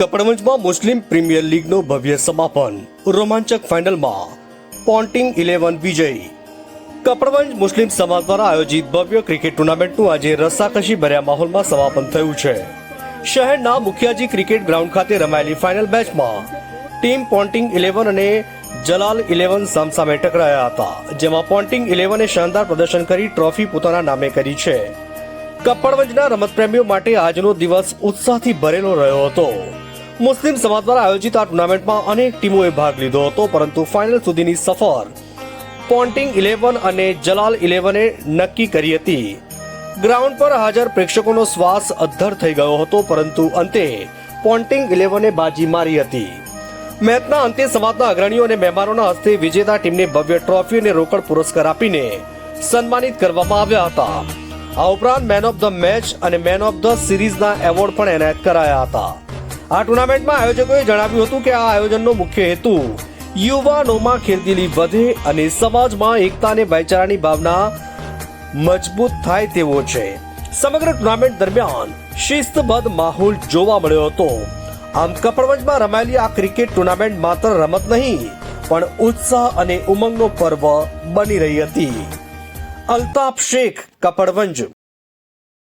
કપડવંજમાં મુસ્લિમ premier લીગનું ભવ્ય સમાપન, રોમાંચક ફાઇનલમાં પોન્ટિંગ 11 વિજયી. કપડવંજ મુસ્લિમ સમાજ દ્વારા આયોજિત ભવ્ય ક્રિકેટ ટુર્નામેન્ટનું આજે રસાકસી ભર્યા માહોલમાં સમાપન થયું છે. શહેરના મુખિયાજી ક્રિકેટ ગ્રાઉન્ડ ખાતે રમાયેલી ફાઇનલ મેચમાં ટીમ પોન્ટિંગ 11 અને જલાલ 11 સામસામે ટકરાયા હતા, જેમાં પોન્ટિંગ 11એ શાનદાર પ્રદર્શન કરી ટ્રોફી પોતાના નામે કરી છે. કપડવંજના રમતપ્રેમીઓ માટે આજનો દિવસ ઉત્સાહથી ભરેલો રહ્યો હતો. મુસ્લિમ સમાજ દ્વારા આયોજિત આ ટુર્નામેન્ટમાં અનેક ટીમોએ ભાગ લીધો હતો, પરંતુ ફાઇનલ સુધીની સફર પોન્ટિંગ 11 અને જલાલ 11એ નક્કી કરી હતી. ગ્રાઉન્ડ પર હાજર પ્રેક્ષકોનો શ્વાસ અદ્ધર થઈ ગયો હતો, પરંતુ અંતે પોન્ટિંગ 11એ બાજી મારી હતી. મેચના અંતે સમાજના અગ્રણીઓ અને મહેમાનોના હસ્તે વિજેતા ટીમને ભવ્ય ટ્રોફી અને રોકડ પુરસ્કાર આપીને સન્માનિત કરવામાં આવ્યા હતા. આ ઉપરાંત મેન ઓફ ધ મેચ અને મેન ઓફ ધ સિરીઝના એવોર્ડ પણ એનાયત કરાયા હતા. આ ટુર્નામેન્ટમાં આયોજકોએ જણાવ્યું હતું કે આ આયોજનનો મુખ્ય હેતુ યુવાનોમાં ખેલદિલી વધે અને સમાજમાં એકતા અને ભાઈચારાની ભાવના મજબૂત થાય તેવો છે. સમગ્ર ટુર્નામેન્ટ દરમિયાન શિસ્તબદ્ધ માહોલ જોવા મળ્યો હતો. આમ કપડવંજમાં રમાયેલી આ ક્રિકેટ ટુર્નામેન્ટ માત્ર રમત નહીં, પણ ઉત્સાહ અને ઉમંગનો પર્વ બની રહી હતી. અલ્તાફ શેખ, કપડવંજ.